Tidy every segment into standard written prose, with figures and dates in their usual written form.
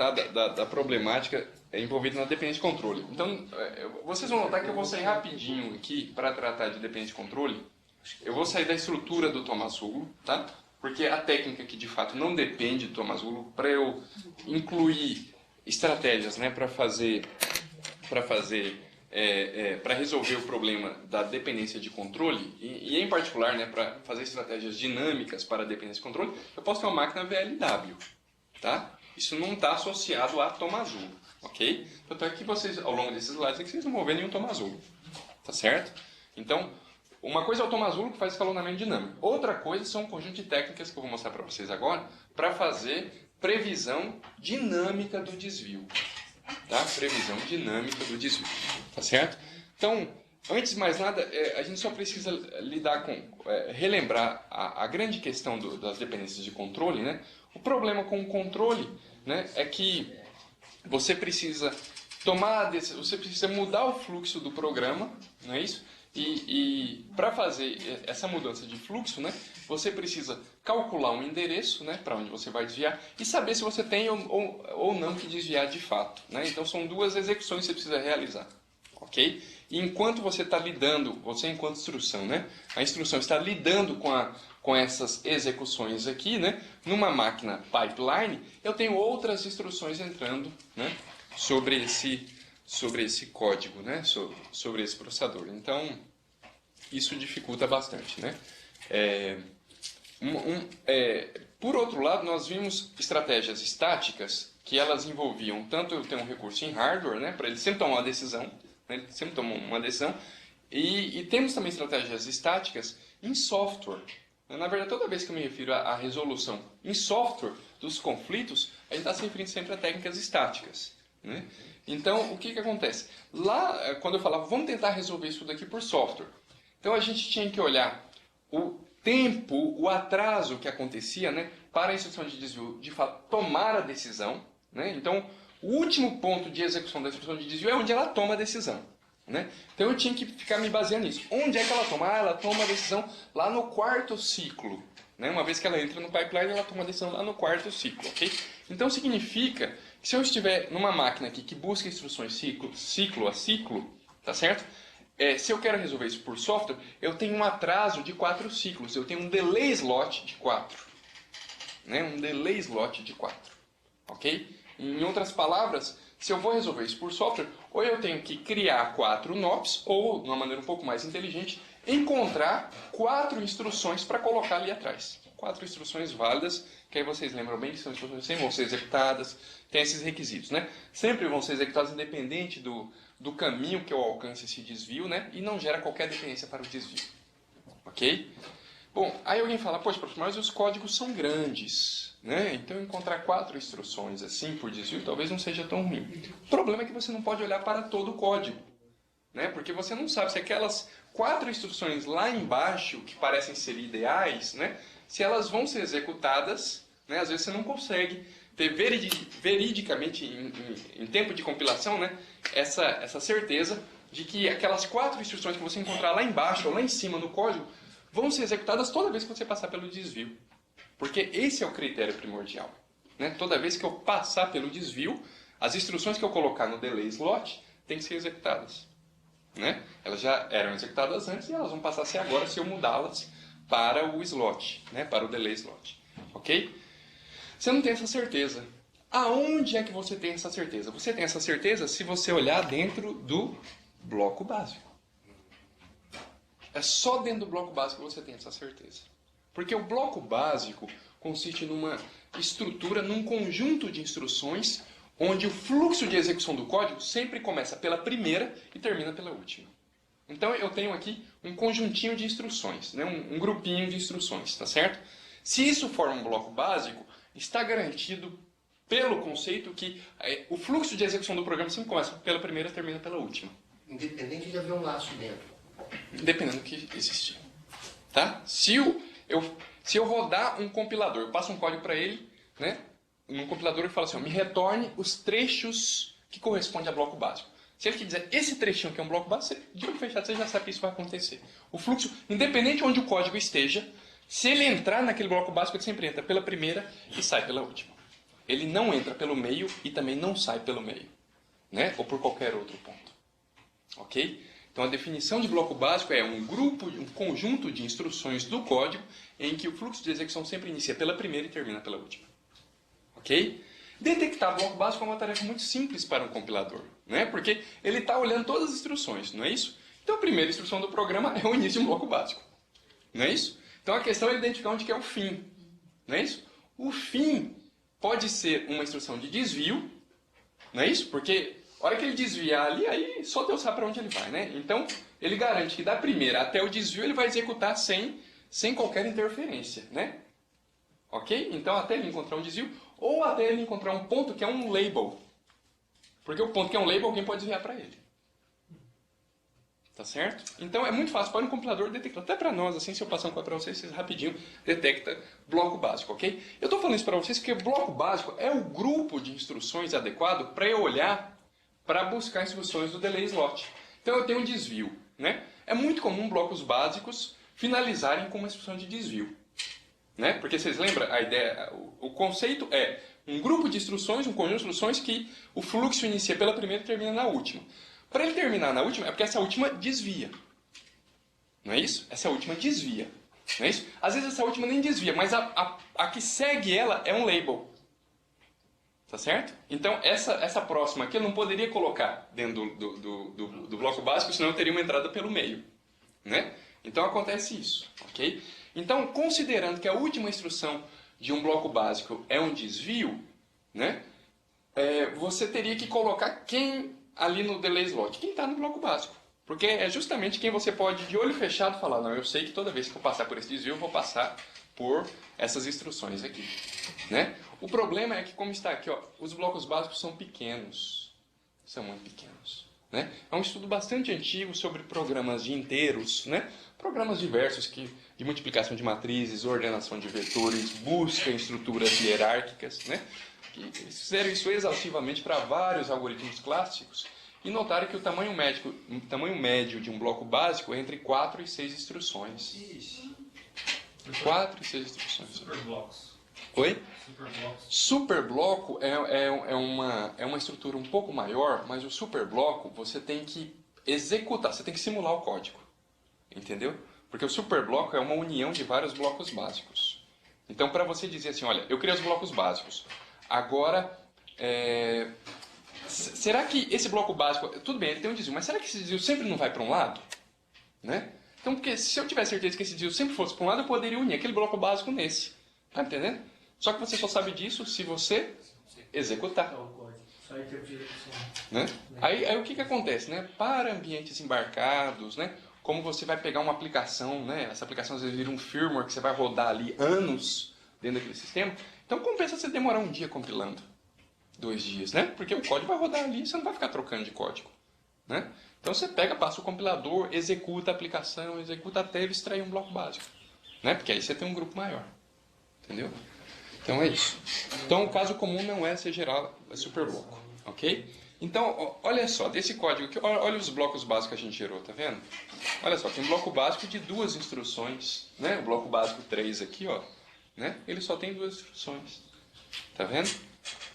tratar da problemática envolvida na dependência de controle. Então, vocês vão notar que eu vou sair rapidinho aqui para tratar de dependência de controle. Eu vou sair da estrutura do Tomasulo, tá? Porque a técnica que de fato não depende do Tomasulo, para eu incluir estratégias, né, para resolver o problema da dependência de controle, e em particular, né, para fazer estratégias dinâmicas para a dependência de controle, eu posso ter uma máquina VLW, tá? Isso não está associado a Tomasulo, ok? Tanto é que vocês, ao longo desses slides, aqui, vocês não vão ver nenhum Tomasulo, tá certo? Então, uma coisa é o Tomasulo, que faz escalonamento dinâmico. Outra coisa são um conjunto de técnicas que eu vou mostrar para vocês agora, para fazer previsão dinâmica do desvio. Tá? Previsão dinâmica do desvio. Tá certo? Então, antes de mais nada, a gente só precisa lidar com, relembrar a grande questão das dependências de controle, né? O problema com o controle, né, é que você precisa você precisa mudar o fluxo do programa, não é isso? E para fazer essa mudança de fluxo, né, você precisa calcular um endereço, né, para onde você vai desviar e saber se você tem ou não que desviar de fato. Né? Então são duas execuções que você precisa realizar. Ok? E enquanto você está lidando, você enquanto instrução, né, a instrução está lidando com essas execuções aqui, né, numa máquina pipeline, eu tenho outras instruções entrando, né, sobre esse código, né, sobre esse processador. Então, isso dificulta bastante, né? Por outro lado, nós vimos estratégias estáticas que elas envolviam tanto eu ter um recurso em hardware, né, para ele sempre tomar uma decisão, né, ele sempre toma uma decisão, e temos também estratégias estáticas em software. Na verdade, toda vez que eu me refiro à resolução em software dos conflitos, a gente está se referindo sempre a técnicas estáticas. Né? Então, o que acontece? Lá, quando eu falava, vamos tentar resolver isso daqui por software. Então, a gente tinha que olhar o tempo, o atraso que acontecia, né, para a instrução de desvio, de fato, tomar a decisão. Né? Então, o último ponto de execução da instrução de desvio é onde ela toma a decisão. Né? Então, eu tinha que ficar me baseando nisso. Onde é que ela toma? Ela toma a decisão lá no quarto ciclo. Né? Uma vez que ela entra no pipeline, ela toma a decisão lá no quarto ciclo. Okay? Então, significa que se eu estiver numa máquina aqui que busca instruções ciclo a ciclo, tá certo? Se eu quero resolver isso por software, eu tenho um atraso de 4 ciclos. Eu tenho um delay slot de 4. Né? Um delay slot de 4. Ok? Em outras palavras, se eu vou resolver isso por software, ou eu tenho que criar 4 NOPs, ou, de uma maneira um pouco mais inteligente, encontrar 4 instruções para colocar ali atrás. 4 instruções válidas, que aí vocês lembram bem que são instruções que sempre vão ser executadas, tem esses requisitos, né? Sempre vão ser executadas independente do caminho que eu alcance esse desvio, né? E não gera qualquer dependência para o desvio. Ok? Bom, aí alguém fala, poxa, professor, mas os códigos são grandes, né? Então encontrar 4 instruções assim por desvio talvez não seja tão ruim. O problema é que você não pode olhar para todo o código, né? Porque você não sabe se aquelas 4 instruções lá embaixo, que parecem ser ideais, né? Se elas vão ser executadas, né? Às vezes você não consegue ter veridicamente, em tempo de compilação, né? essa certeza de que aquelas 4 instruções que você encontrar lá embaixo ou lá em cima no código vão ser executadas toda vez que você passar pelo desvio. Porque esse é o critério primordial. Né? Toda vez que eu passar pelo desvio, as instruções que eu colocar no delay slot têm que ser executadas. Né? Elas já eram executadas antes e elas vão passar a ser agora se eu mudá-las para o slot, né? Para o delay slot. Ok? Você não tem essa certeza. Aonde é que você tem essa certeza? Você tem essa certeza se você olhar dentro do bloco básico. É só dentro do bloco básico que você tem essa certeza. Porque o bloco básico consiste numa estrutura, num conjunto de instruções, onde o fluxo de execução do código sempre começa pela primeira e termina pela última. Então eu tenho aqui um conjuntinho de instruções, né? um grupinho de instruções, tá certo? Se isso forma um bloco básico, está garantido pelo conceito que o fluxo de execução do programa sempre começa pela primeira e termina pela última. Independente de haver um laço dentro. Dependendo do que existir. Tá? Se eu rodar um compilador, eu passo um código para ele, né? Num compilador ele fala assim, me retorne os trechos que correspondem a bloco básico. Se ele quiser esse trechinho que é um bloco básico, de olho fechado você já sabe que isso vai acontecer. O fluxo, independente de onde o código esteja, se ele entrar naquele bloco básico, ele sempre entra pela primeira e sai pela última. ele não entra pelo meio e também não sai pelo meio, né? Ou por qualquer outro ponto. Ok? Então a definição de bloco básico é um conjunto de instruções do código em que o fluxo de execução sempre inicia pela primeira e termina pela última. Ok? Detectar bloco básico é uma tarefa muito simples para um compilador, né? Porque ele está olhando todas as instruções, não é isso? Então a primeira instrução do programa é o início de um bloco básico, não é isso? Então a questão é identificar onde que é o fim, não é isso? O fim pode ser uma instrução de desvio, não é isso? Porque a hora que ele desviar ali, aí só Deus sabe para onde ele vai, né? Então ele garante que da primeira até o desvio ele vai executar sem qualquer interferência, né? Ok? Então até ele encontrar um desvio ou até ele encontrar um ponto que é um label. Porque o ponto que é um label alguém pode desviar para ele. Tá certo? Então é muito fácil para um compilador detectar. Até para nós, assim, se eu passar um código para vocês, vocês rapidinho detecta bloco básico, ok? Eu estou falando isso para vocês porque bloco básico é o grupo de instruções adequado para eu olhar para buscar instruções do delay slot. Então eu tenho um desvio, né? É muito comum blocos básicos finalizarem com uma instrução de desvio, né? Porque vocês lembram a ideia, o conceito é um grupo de instruções, um conjunto de instruções que o fluxo inicia pela primeira e termina na última. Para ele terminar na última, é porque essa última desvia. Não é isso? Essa última desvia. Não é isso? Às vezes essa última nem desvia, mas a que segue ela é um label. Tá certo? Então, essa próxima aqui eu não poderia colocar dentro do bloco básico, senão eu teria uma entrada pelo meio. Né? Então, acontece isso. Ok? Então, considerando que a última instrução de um bloco básico é um desvio, né? Você teria que colocar quem ali no delay slot, quem está no bloco básico. Porque é justamente quem você pode, de olho fechado, falar, não, eu sei que toda vez que eu passar por esse desvio, eu vou passar por essas instruções aqui. Né? O problema é que, como está aqui, ó, os blocos básicos são pequenos. São muito pequenos. Né? É um estudo bastante antigo sobre programas de inteiros, né? Programas diversos de multiplicação de matrizes, ordenação de vetores, busca em estruturas hierárquicas, né? Que eles fizeram isso exaustivamente para vários algoritmos clássicos e notaram que o tamanho médio de um bloco básico é entre 4 e 6 instruções. 4 e 6 instruções. Superblocos. Oi? Superblocos. Superbloco é uma estrutura um pouco maior, mas o superbloco você tem que executar, você tem que simular o código. Entendeu? Porque o superbloco é uma união de vários blocos básicos. Então, para você dizer assim, olha, eu criei os blocos básicos. Agora, será que esse bloco básico... Tudo bem, ele tem um desvio, mas será que esse desvio sempre não vai para um lado? Né? Então, porque se eu tivesse certeza que esse desvio sempre fosse para um lado, eu poderia unir aquele bloco básico nesse. Tá entendendo? Só que você só sabe disso se você executar. Né? Aí o que acontece? Né? Para ambientes embarcados, né? Como você vai pegar uma aplicação, né? Essa aplicação às vezes vira um firmware que você vai rodar ali anos dentro daquele sistema. Então compensa você demorar um dia compilando, 2 dias, né? Porque o código vai rodar ali e você não vai ficar trocando de código, né? Então você pega, passa o compilador, executa a aplicação, executa até ele extrair um bloco básico, né? Porque aí você tem um grupo maior, entendeu? Então é isso. Então o caso comum não é você gerar superbloco, ok? Então olha só, desse código aqui, olha os blocos básicos que a gente gerou, tá vendo? Olha só, tem um bloco básico de 2 instruções, né? O bloco básico 3 aqui, ó. Né? Ele só tem 2 instruções. Tá vendo?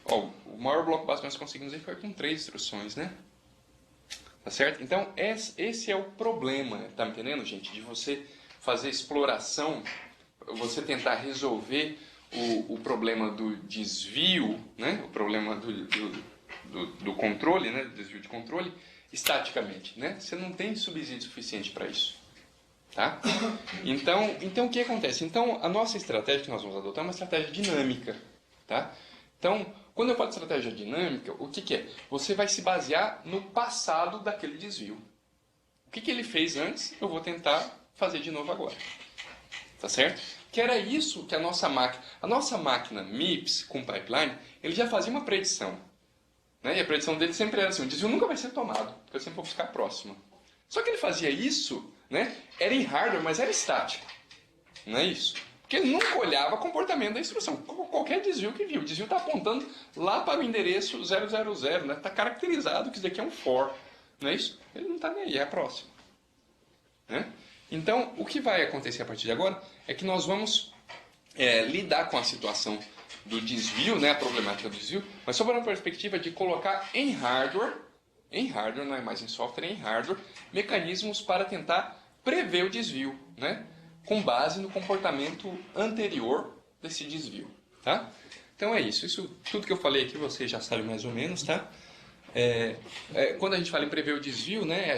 Ó, o maior bloco básico que nós conseguimos aí foi com 3 instruções, né? Tá certo? Então, esse é o problema, tá me entendendo, gente? De você fazer exploração, você tentar resolver o problema do desvio, né? O problema do controle, né? Do desvio de controle, estaticamente, né? Você não tem subsídio suficiente para isso. Tá? Então o que acontece? Então a nossa estratégia que nós vamos adotar é uma estratégia dinâmica. Tá? Então, quando eu falo de estratégia dinâmica, o que é? Você vai se basear no passado daquele desvio. O que ele fez antes, eu vou tentar fazer de novo agora. Tá certo? Que era isso que a nossa máquina MIPS com pipeline, ele já fazia uma predição. Né? E a predição dele sempre era assim, o desvio nunca vai ser tomado, porque eu sempre vou buscar a próxima. Só que ele fazia isso, né? Era em hardware, mas era estático. Não é isso? Porque ele nunca olhava o comportamento da instrução. Qualquer desvio que viu. O desvio está apontando lá para o endereço 000, né? Está caracterizado que isso daqui é um for. Não é isso? Ele não está nem aí, é a próxima. Né? Então, o que vai acontecer a partir de agora é que nós vamos lidar com a situação do desvio, né, a problemática do desvio, mas sob uma perspectiva de colocar em hardware, não é mais em software, em hardware, mecanismos para tentar prever o desvio, né, com base no comportamento anterior desse desvio, tá? Então é isso. Isso tudo que eu falei aqui você já sabe mais ou menos, tá? Quando a gente fala em prever o desvio, né,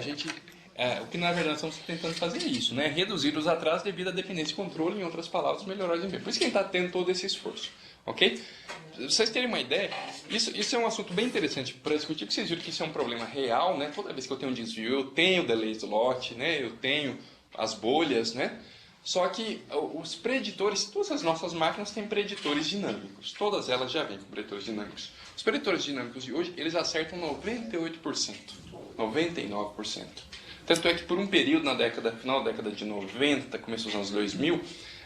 o que na verdade estamos tentando fazer é isso, né, reduzir os atrasos devido à dependência e controle, em outras palavras, melhorar o desempenho. Por isso que a gente está tendo todo esse esforço, ok? Pra vocês terem uma ideia, isso é um assunto bem interessante para discutir, porque vocês viram que isso é um problema real, né? Toda vez que eu tenho um desvio, eu tenho delay slot, né? Eu tenho as bolhas, né? Só que os preditores, todas as nossas máquinas têm preditores dinâmicos. Todas elas já vêm com preditores dinâmicos. Os preditores dinâmicos de hoje, eles acertam 98%, 99%. Tanto é que por um período final da década de 90, começo dos anos 2000,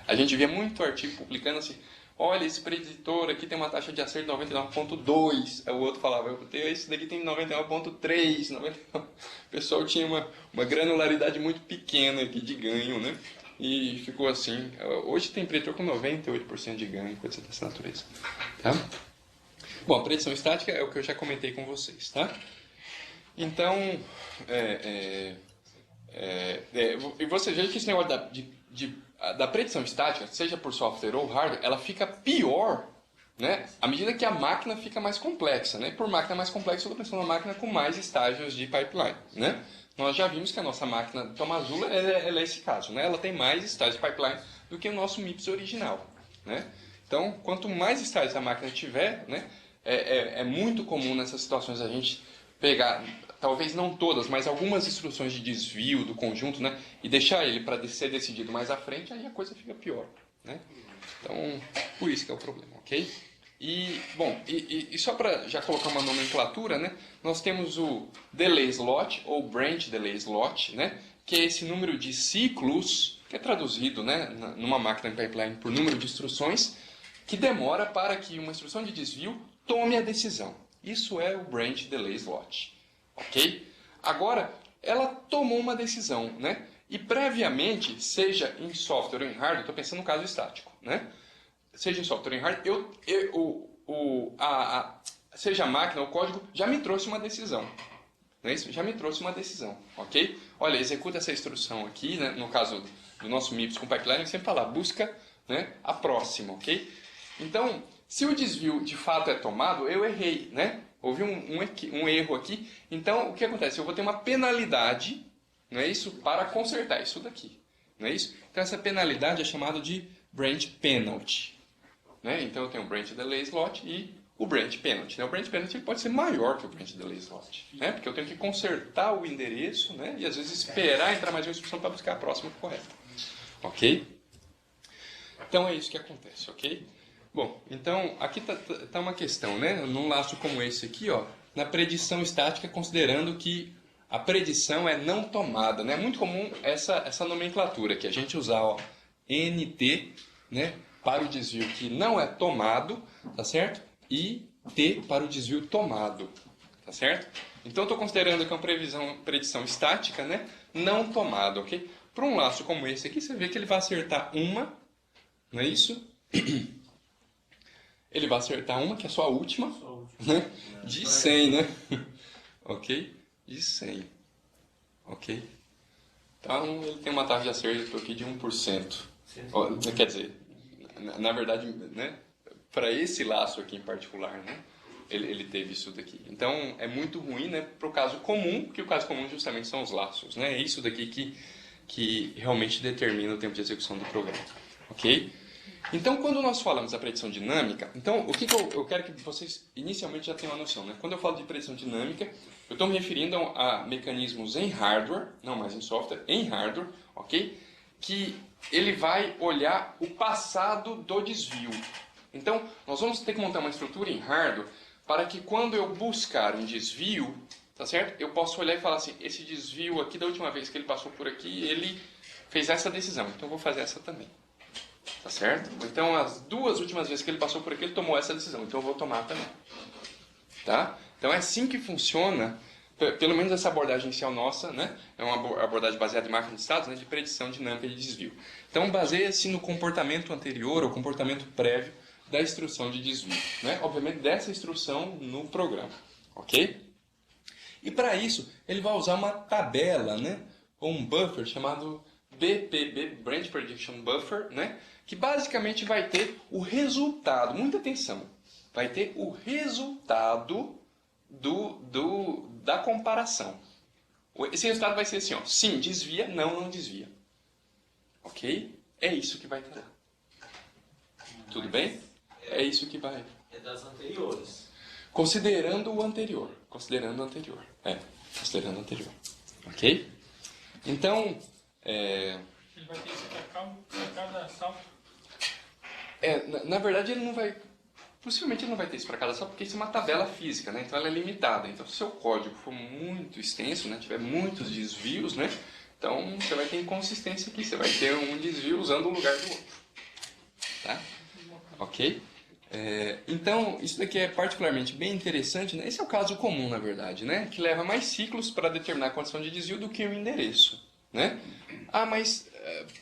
a gente via muito artigo publicando assim, olha, esse preditor aqui tem uma taxa de acerto de 99,2. Aí o outro falava, esse daqui tem 99,3. O pessoal tinha uma granularidade muito pequena aqui de ganho, né? E ficou assim. Hoje tem preditor com 98% de ganho, coisa dessa natureza. Tá? Bom, a predição estática é o que eu já comentei com vocês, tá? Então, e você veja que esse negócio da predição estática, seja por software ou hardware, ela fica pior, né, à medida que a máquina fica mais complexa, né? Por máquina mais complexa, eu estou pensando numa máquina com mais estágios de pipeline, né? Nós já vimos que a nossa máquina Toma Azul ela é esse caso, né? Ela tem mais estágios de pipeline do que o nosso MIPS original, né? Então, quanto mais estágios a máquina tiver, né, é muito comum nessas situações a gente pegar, talvez não todas, mas algumas instruções de desvio do conjunto, né, e deixar ele para ser decidido mais à frente, aí a coisa fica pior, né? Então, por isso que é o problema, ok? E, bom, e só para já colocar uma nomenclatura, né, nós temos o delay slot, ou branch delay slot, né, que é esse número de ciclos, que é traduzido, né, numa máquina de pipeline por número de instruções, que demora para que uma instrução de desvio tome a decisão. Isso é o branch delay slot, ok? Agora, ela tomou uma decisão, né, e previamente, seja em software ou em hardware, estou pensando no caso estático, né? Seja em software ou em hardware, seja a máquina ou o código já me trouxe uma decisão. Não é isso? Já me trouxe uma decisão, ok? Olha, executa essa instrução aqui, né? No caso do nosso MIPS com pipeline, sempre fala, busca, né, a próxima, ok? Então, se o desvio de fato é tomado, eu errei, né? Houve um erro aqui. Então, o que acontece? Eu vou ter uma penalidade, não é isso? Para consertar isso daqui, não é isso? Então, essa penalidade é chamada de branch penalty, né? Então, eu tenho o branch delay slot e o branch penalty, né? O branch penalty pode ser maior que o branch delay slot, né? Porque eu tenho que consertar o endereço, né? E às vezes esperar entrar mais uma instrução para buscar a próxima correta, ok? Então, é isso que acontece, ok? Bom, então aqui tá uma questão, né? Num laço como esse aqui, ó, na predição estática, considerando que a predição é não tomada, né? É muito comum essa nomenclatura que a gente usar, ó, NT, né, para o desvio que não é tomado, tá certo? E T para o desvio tomado, tá certo? Então estou considerando que é uma predição estática, né, não tomada, ok? Para um laço como esse aqui, você vê que ele vai acertar uma, não é isso? Ele vai acertar uma, que é só a última, né? De 100, né? Ok? De 100. Ok? Então, ele tem uma taxa de acerto aqui de 1%. Quer dizer, na verdade, né? Para esse laço aqui em particular, né? Ele teve isso daqui. Então, é muito ruim, né? Para o caso comum, porque o caso comum justamente são os laços, né? É isso daqui que realmente determina o tempo de execução do programa. Ok? Então, quando nós falamos da predição dinâmica, então, o que eu quero que vocês inicialmente já tenham uma noção, né? Quando eu falo de predição dinâmica, eu estou me referindo a mecanismos em hardware, não mais em software, em hardware, ok? Que ele vai olhar o passado do desvio. Então, nós vamos ter que montar uma estrutura em hardware para que quando eu buscar um desvio, tá certo? Eu posso olhar e falar assim, esse desvio aqui, da última vez que ele passou por aqui, ele fez essa decisão, então eu vou fazer essa também. Tá certo? Então, as duas últimas vezes que ele passou por aqui, ele tomou essa decisão. Então, eu vou tomar também. Tá? Então, é assim que funciona, pelo menos essa abordagem inicial nossa, né? É uma abordagem baseada em máquina de estados, né? De predição dinâmica de desvio. Então, baseia-se no comportamento anterior ou comportamento prévio da instrução de desvio, né? Obviamente dessa instrução no programa, ok? E para isso ele vai usar uma tabela, né? Ou um buffer chamado BPB, Branch Prediction Buffer, né? Que basicamente vai ter o resultado, muita atenção, vai ter o resultado da comparação. Esse resultado vai ser assim, ó, sim, desvia, não desvia. Ok? É isso que vai ter lá. Tudo bem? É isso que vai. É das anteriores. Considerando o anterior. Considerando o anterior. Considerando o anterior. Ok? Então, Ele vai ter isso para cada salto. na verdade, ele não vai... Possivelmente ele não vai ter isso para cada salto, porque isso é uma tabela física, né? Então ela é limitada. Então, se o seu código for muito extenso, né? Tiver muitos desvios, né? Então, você vai ter inconsistência aqui. Você vai ter um desvio usando o lugar do outro. Tá? Ok? Então, isso daqui é particularmente bem interessante, né? Esse é o caso comum, na verdade, né? Que leva mais ciclos para determinar a condição de desvio do que o endereço, né? Ah, mas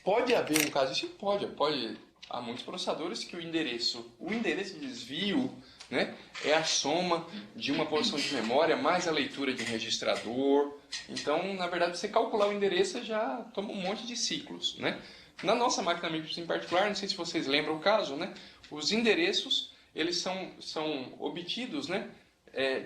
pode haver um caso... Isso pode. Há muitos processadores que o endereço de desvio, né, é a soma de uma posição de memória mais a leitura de um registrador. Então, na verdade, você calcular o endereço já toma um monte de ciclos, né? Na nossa máquina MIPS em particular, não sei se vocês lembram o caso, né? Os endereços, eles são obtidos, né,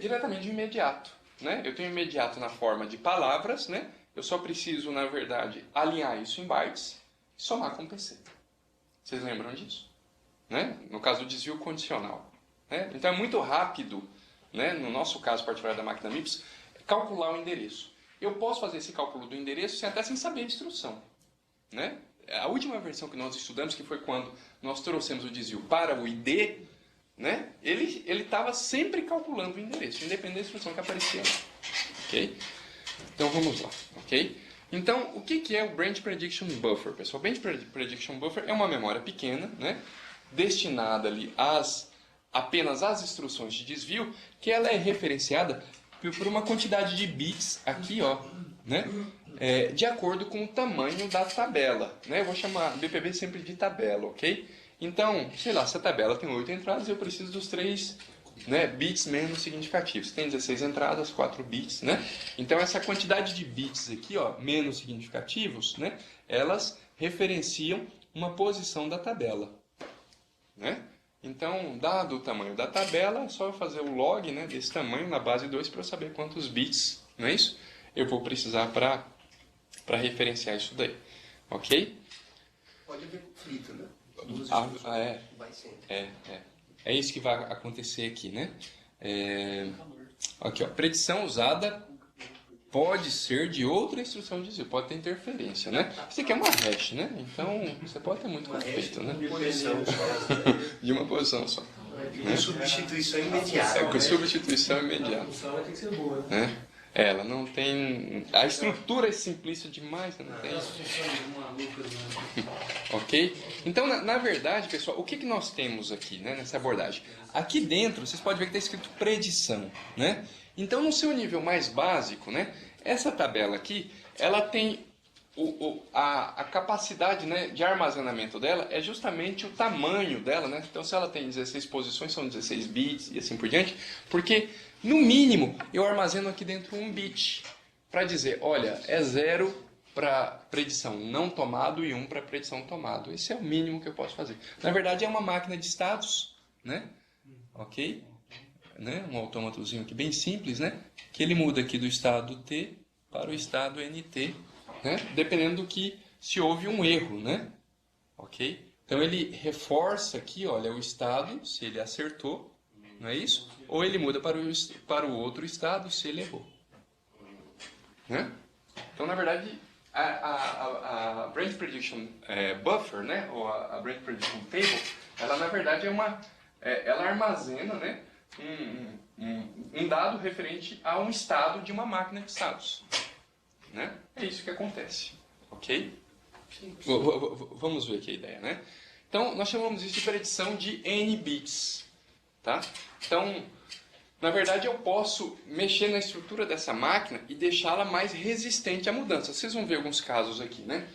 diretamente de imediato, né? Eu tenho imediato na forma de palavras, né? Eu só preciso, na verdade, alinhar isso em bytes e somar com o PC. Vocês lembram disso? Né? No caso do desvio condicional. Né? Então é muito rápido, né? No nosso caso particular da máquina MIPS, calcular o endereço. Eu posso fazer esse cálculo do endereço até sem saber a instrução. Né? A última versão que nós estudamos, que foi quando nós trouxemos o desvio para o ID, né? Ele estava sempre calculando o endereço, independente da instrução que aparecia lá. Ok? Então vamos lá. Ok? Então, o que é o Branch Prediction Buffer, pessoal? O Branch Prediction Buffer é uma memória pequena, né, destinada ali apenas às instruções de desvio, que ela é referenciada por uma quantidade de bits aqui, ó, né, de acordo com o tamanho da tabela. Né? Eu vou chamar BPB sempre de tabela, ok? Então, sei lá, se a tabela tem 8 entradas, eu preciso dos 3... né, bits menos significativos. Tem 16 entradas, 4 bits, né? Então essa quantidade de bits aqui, ó, menos significativos, né, elas referenciam uma posição da tabela, né? Então, dado o tamanho da tabela, é só eu fazer o log, né, desse tamanho na base 2 para eu saber quantos bits, não é isso? Eu vou precisar para referenciar isso daí, ok? Pode haver conflito, né? Vai sempre. É isso que vai acontecer aqui, né? Aqui, ó, predição usada pode ser de outra instrução de desvio, pode ter interferência, né? Isso aqui é uma hash, né? Então, você pode ter muito conflito, né? De uma posição só. Né? Substituição imediata. Com substituição imediata. A função vai ter que ser boa. Né? Ela não tem... A estrutura é simplista demais, não tem... Ok? Então, na verdade, pessoal, o que nós temos aqui, né, nessa abordagem? Aqui dentro, vocês podem ver que está escrito predição, né? Então, no seu nível mais básico, né, essa tabela aqui, ela tem a capacidade, né, de armazenamento dela é justamente o tamanho dela, né? Então, se ela tem 16 posições, são 16 bits e assim por diante, porque, no mínimo, eu armazeno aqui dentro 1 bit para dizer, olha, é 0 para predição não tomado e 1 para predição tomado. Esse é o mínimo que eu posso fazer. Na verdade, é uma máquina de estados, né? Ok? Né? Um autômatozinho aqui bem simples, né? Que ele muda aqui do estado T para o estado NT, né? Dependendo do que se houve um erro, né? Ok? Então ele reforça aqui, olha, o estado, se ele acertou, não é isso? Ou ele muda para o outro estado, se ele errou. Né? Então, na verdade, a Branch Prediction Buffer, né? Ou a Branch Prediction Table, ela na verdade ela armazena, né, um dado referente a um estado de uma máquina de estados. Né? É isso que acontece. Ok? Vamos ver aqui a ideia, né? Então, nós chamamos isso de predição de N bits. Tá? Então, na verdade, eu posso mexer na estrutura dessa máquina e deixá-la mais resistente à mudança. Vocês vão ver alguns casos aqui, né?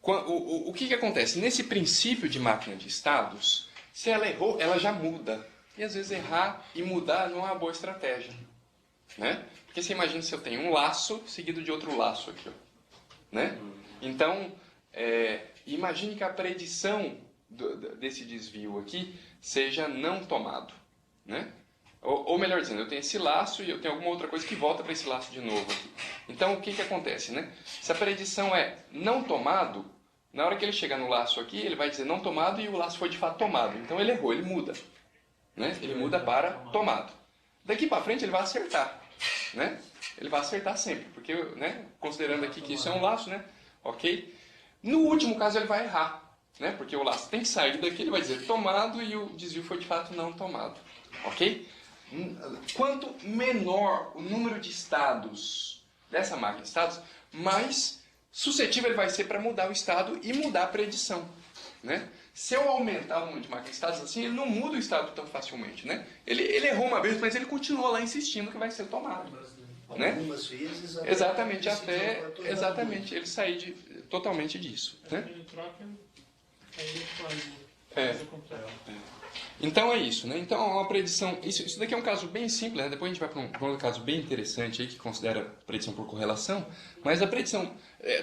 O que acontece? Nesse princípio de máquina de estados, Se ela errou, ela já muda. E às vezes errar e mudar não é uma boa estratégia. Né? Porque você imagina se eu tenho um laço seguido de outro laço aqui. Ó. Né? Então, imagine que a predição desse desvio aqui seja não tomado. Né? Ou melhor dizendo, eu tenho esse laço e eu tenho alguma outra coisa que volta para esse laço de novo aqui. Então, o que acontece? Né? Se a predição é não tomado, na hora que ele chegar no laço aqui, ele vai dizer não tomado e o laço foi de fato tomado. Então, ele errou, ele muda. Né? Ele muda para tomado. Daqui para frente, ele vai acertar. Né? Ele vai acertar sempre, porque, né, considerando aqui que isso é um laço, né? Ok? No último caso, ele vai errar. Né? Porque o laço tem que sair daqui, ele vai dizer tomado e o desvio foi de fato não tomado. Ok? Quanto menor o número de estados dessa máquina de estados, mais suscetível ele vai ser para mudar o estado e mudar a predição. Né? Se eu aumentar o número de máquinas de estados assim, ele não muda o estado tão facilmente. Né? Ele errou uma vez, mas ele continua lá insistindo que vai ser tomado. Né? Algumas vezes... Exatamente, exatamente, ele sair totalmente disso. Né? Ele troca, aí ele faz o contrário. Então é isso, né? Então uma predição. Isso daqui é um caso bem simples, né? Depois a gente vai para um outro caso bem interessante aí que considera predição por correlação. Mas a predição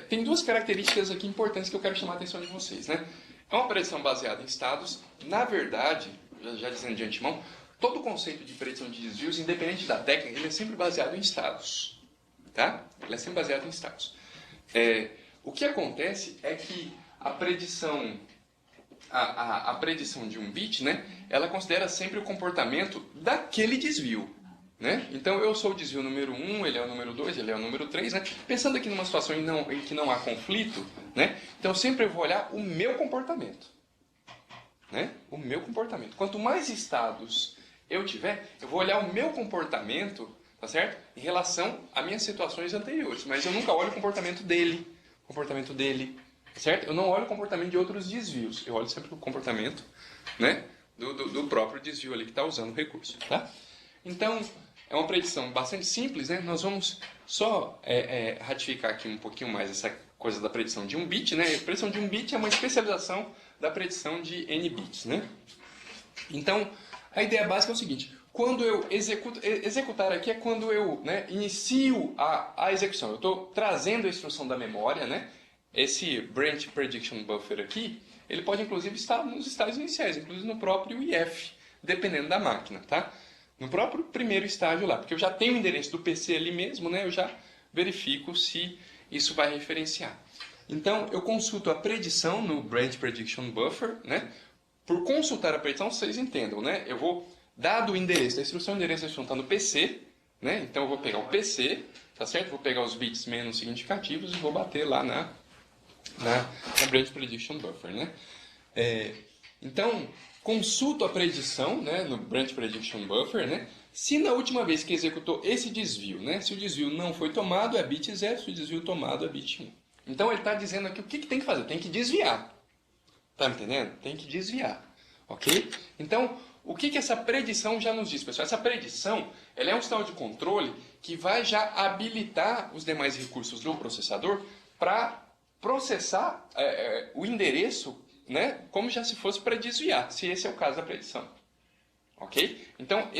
tem duas características aqui importantes que eu quero chamar a atenção de vocês, né? É uma predição baseada em estados. Na verdade, já dizendo de antemão, todo o conceito de predição de desvios, independente da técnica, ele é sempre baseado em estados, tá? Ele é sempre baseado em estados. O que acontece é que a predição de um bit, né, ela considera sempre o comportamento daquele desvio. Né? Então, eu sou o desvio número 1, ele é o número 2, ele é o número 3. Né? Pensando aqui numa situação em que não há conflito, né? Então, sempre eu vou olhar o meu comportamento. Né? O meu comportamento. Quanto mais estados eu tiver, eu vou olhar o meu comportamento, tá certo? Em relação a minhas situações anteriores. Mas eu nunca olho o comportamento dele. Certo? Eu não olho o comportamento de outros desvios. Eu olho sempre o comportamento, né, do próprio desvio ali que está usando o recurso. Tá? Então, é uma predição bastante simples. Né? Nós vamos só ratificar aqui um pouquinho mais essa coisa da predição de um bit. Né? A predição de um bit é uma especialização da predição de n bits. Né? Então, a ideia básica é o seguinte. Quando eu executar aqui é quando eu, né, inicio a execução. Eu estou trazendo a instrução da memória, né? Esse Branch Prediction Buffer aqui, ele pode inclusive estar nos estágios iniciais, inclusive no próprio IF, dependendo da máquina, tá? No próprio primeiro estágio lá, porque eu já tenho o endereço do PC ali mesmo, né? Eu já verifico se isso vai referenciar. Então, eu consulto a predição no Branch Prediction Buffer, né? Por consultar a predição, vocês entendam, né? Eu vou, dado o endereço da instrução, o endereço da instrução está no PC, né? Então, eu vou pegar o PC, tá certo? Vou pegar os bits menos significativos e vou bater lá na Branch Prediction Buffer, né? Então, consulto a predição, né, no Branch Prediction Buffer, né? Se na última vez que executou esse desvio, né, se o desvio não foi tomado, é bit 0, se o desvio tomado, é bit 1. Então, ele está dizendo aqui o que tem que fazer. Tem que desviar. Tá me entendendo? Tem que desviar. Ok? Então, o que essa predição já nos diz, pessoal? Essa predição, ela é um sinal de controle que vai já habilitar os demais recursos do processador para processar o endereço, né, como já se fosse para desviar, se esse é o caso da predição. Ok? Então,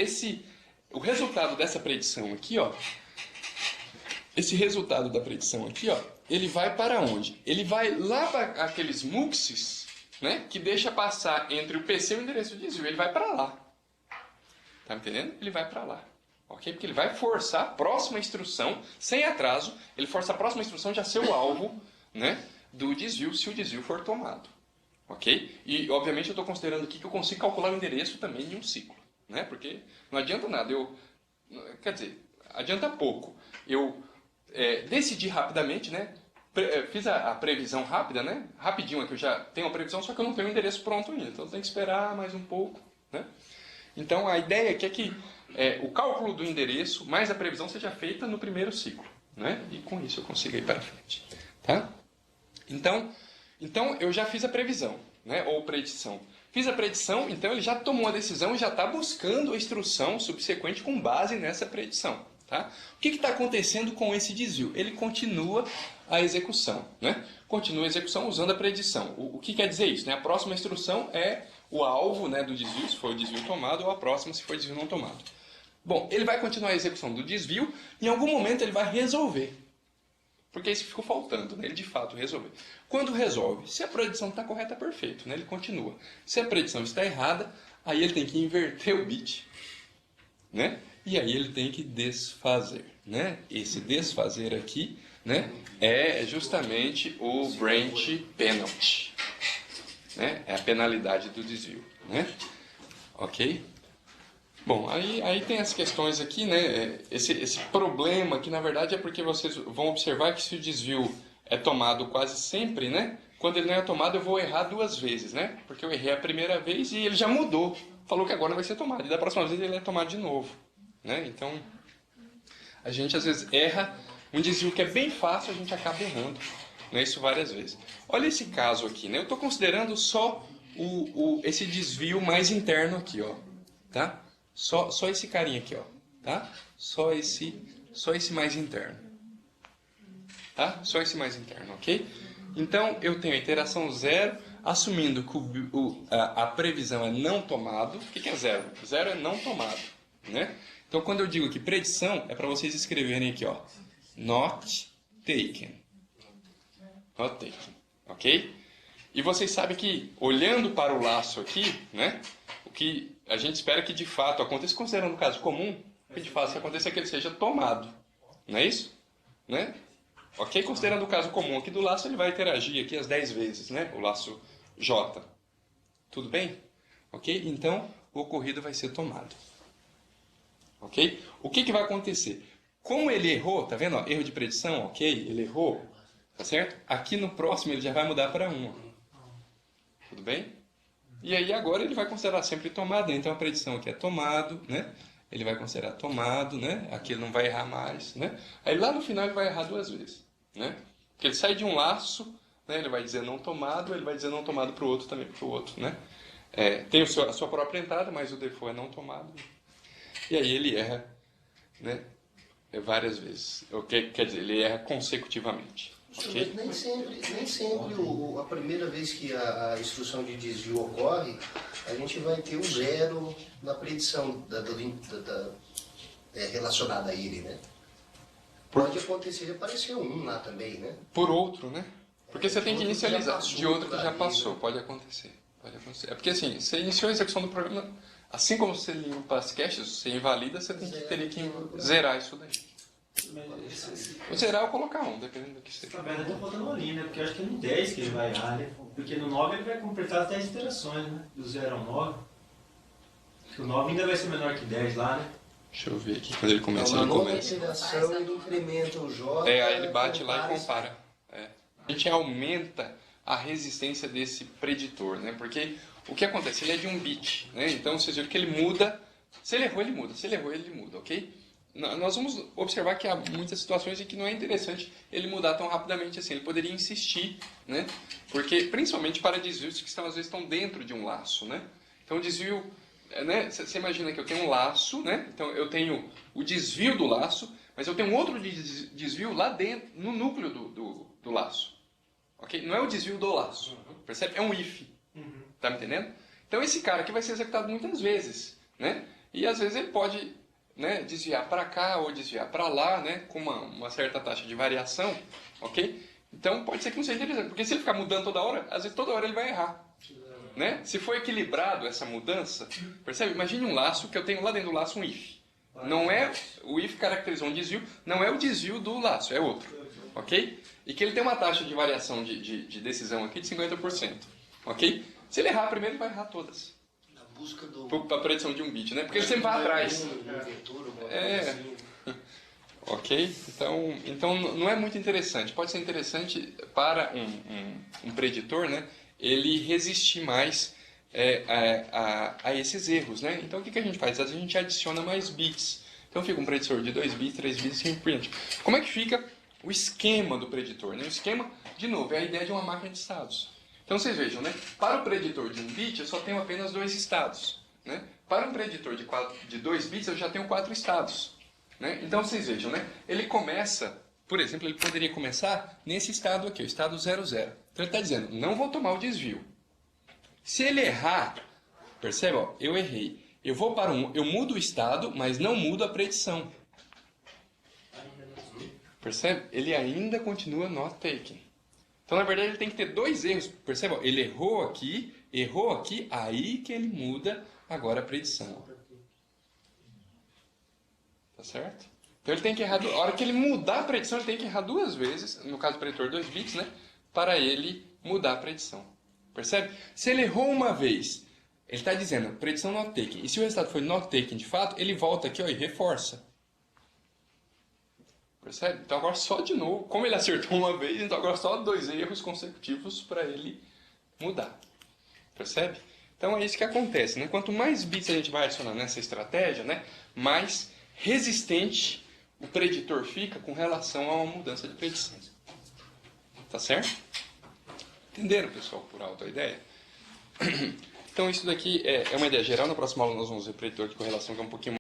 o resultado dessa predição aqui, ó, ele vai para onde? Ele vai lá para aqueles muxes, né, que deixa passar entre o PC e o endereço de desvio. Ele vai para lá. Tá me entendendo? Ele vai para lá. Ok? Porque ele vai forçar a próxima instrução, sem atraso, ele força a próxima instrução já ser o alvo, né, do desvio, se o desvio for tomado. Ok? E, obviamente, eu estou considerando aqui que eu consigo calcular o endereço também em um ciclo. Né? Porque não adianta nada. Quer dizer, adianta pouco. Eu decidi rapidamente, né, fiz a previsão rápida, né, rapidinho aqui, eu já tenho a previsão, só que eu não tenho o endereço pronto ainda. Então, eu tenho que esperar mais um pouco. Né? Então, a ideia aqui é que o cálculo do endereço mais a previsão seja feita no primeiro ciclo. Né? E, com isso, eu consigo ir para frente. Tá? Então, eu já fiz a previsão, né? Ou predição. Fiz a predição, então ele já tomou a decisão e já está buscando a instrução subsequente com base nessa predição. Tá? O que está acontecendo com esse desvio? Ele continua a execução. Né? Continua a execução usando a predição. O que quer dizer isso? Né? A próxima instrução é o alvo, né, do desvio, se for o desvio tomado, ou a próxima, se for desvio não tomado. Bom, ele vai continuar a execução do desvio, e em algum momento ele vai resolver. Porque isso ficou faltando, né? Ele de fato resolveu. Quando resolve, se a predição está correta, perfeito, né? Ele continua. Se a predição está errada, aí ele tem que inverter o bit, né? E aí ele tem que desfazer, né? Esse desfazer aqui, né, é justamente o branch penalty, né? É a penalidade do desvio, né? Ok? Bom, aí tem as questões aqui, né? Esse problema aqui, na verdade, é porque vocês vão observar que se o desvio é tomado quase sempre, né? Quando ele não é tomado, eu vou errar duas vezes, né? Porque eu errei a primeira vez e ele já mudou. Falou que agora vai ser tomado. E da próxima vez ele é tomado de novo, né? Então, a gente às vezes erra um desvio que é bem fácil, a gente acaba errando, né? Isso várias vezes. Olha esse caso aqui, né? Eu estou considerando só esse desvio mais interno aqui, ó, tá? Só esse carinha aqui, ó, tá? Só esse mais interno, tá? Só esse mais interno, ok? Então, eu tenho a iteração zero, assumindo que a previsão é não tomado. O que é zero? Zero é não tomado, né? Então, quando eu digo que predição, é para vocês escreverem aqui, ó, not taken. Not taken, ok? E vocês sabem que, olhando para o laço aqui, né, o que a gente espera que de fato aconteça, considerando o caso comum, o que de fato aconteça é que ele seja tomado. Não é isso? Né? Ok? Considerando o caso comum aqui do laço, ele vai interagir aqui as 10 vezes, né? O laço J. Tudo bem? Ok? Então, o ocorrido vai ser tomado. Ok? O que vai acontecer? Como ele errou, tá vendo? Ó, erro de predição, ok? Ele errou, tá certo? Aqui no próximo ele já vai mudar para 1. Tudo bem? E aí agora ele vai considerar sempre tomado. Então a predição aqui é tomado, né? Ele vai considerar tomado, né? Aqui ele não vai errar mais, né? Aí lá no final ele vai errar duas vezes, né? Porque ele sai de um laço, né? Ele vai dizer não tomado, ele vai dizer não tomado para o outro também, para o outro, né? Tem a sua própria entrada, mas o default é não tomado. E aí ele erra, né? Várias vezes. Quer dizer, ele erra consecutivamente. Okay? Nem sempre a primeira vez que a instrução de desvio ocorre, a gente vai ter o zero na predição relacionada a ele, né? Pode acontecer de aparecer um lá também, né? Por outro, né? Porque você tem que inicializar de outro que já passou. Pode acontecer. É porque assim, você iniciou a execução do programa, assim como você limpa as caches, você invalida, você teria que zerar isso daí. O zerar ou colocar um, dependendo do que seja. Na verdade, tá faltando uma linha, né? Porque eu acho que é no 10 que ele vai errar, né? Porque no 9 ele vai completar as 10 iterações, né? Do 0 ao 9. Porque o 9 ainda vai ser menor que 10 lá, né? Deixa eu ver aqui. Quando ele começa, ele começa. começa. Iteração, ele incrementa o J. Aí ele bate lá e compara. A gente aumenta a resistência desse preditor, né? Porque o que acontece? Ele é de um bit, né? Então vocês viram que ele muda. Se ele errou, ele muda. Se ele errou, ele muda, ok? Nós vamos observar que há muitas situações em que não é interessante ele mudar tão rapidamente assim. Ele poderia insistir, né? Porque, principalmente para desvios que às vezes estão dentro de um laço, né? Então, o desvio, né? Você imagina que eu tenho um laço, né? Então, eu tenho o desvio do laço, mas eu tenho um outro desvio lá dentro, no núcleo do laço. Ok? Não é o desvio do laço, percebe? É um if. Tá me entendendo? Então, esse cara aqui vai ser executado muitas vezes, né? E, às vezes, ele pode... né, desviar para cá ou desviar para lá, né, com uma certa taxa de variação, ok? Então pode ser que não seja interessante, porque se ele ficar mudando toda hora, às vezes toda hora ele vai errar, né? Se for equilibrado essa mudança, percebe? Imagine um laço que eu tenho lá dentro do laço um if. Não é o if caracterizou um desvio, não é o desvio do laço, é outro, ok? E que ele tem uma taxa de variação de decisão aqui de 50%, ok? Se ele errar primeiro, ele vai errar todas. Para a predição de um bit, né? Porque ele sempre vai atrás. Ok? Então não é muito interessante. Pode ser interessante para um preditor, né? Ele resistir mais a esses erros, né? Então o que a gente faz? Às vezes a gente adiciona mais bits. Então fica um preditor de 2 bits, 3 bits, 5 bits. Como é que fica o esquema do preditor, né? O esquema, de novo, é a ideia de uma máquina de estados. Então vocês vejam, né? Para o preditor de 1 bit, eu só tenho apenas 2 estados, né? Para um preditor de 2 bits, eu já tenho 4 estados, né? Então vocês vejam, né? Ele começa, por exemplo, ele poderia começar nesse estado aqui, o estado 00. Então ele está dizendo, não vou tomar o desvio. Se ele errar Percebe? Ó, eu errei. Eu vou para eu mudo o estado, mas não mudo a predição. Percebe? Ele ainda continua not taken. Então, na verdade, ele tem que ter dois erros. Percebe? Ó, ele errou aqui, aí que ele muda agora a predição. Tá certo? Então ele tem que errar, a hora que ele mudar a predição, ele tem que errar duas vezes, no caso do preditor 2 bits, né? Para ele mudar a predição. Percebe? Se ele errou uma vez, ele está dizendo predição not taken. E se o resultado foi not taken de fato, ele volta aqui ó, e reforça. Percebe? Então agora só de novo, como ele acertou uma vez, então agora só 2 erros consecutivos para ele mudar. Percebe? Então é isso que acontece, né? Quanto mais bits a gente vai adicionando nessa estratégia, né? Mais resistente o preditor fica com relação a uma mudança de predição. Tá certo? Entenderam, pessoal, por alto a ideia? Então isso daqui é uma ideia geral. Na próxima aula nós vamos ver preditor de correlação, que é um pouquinho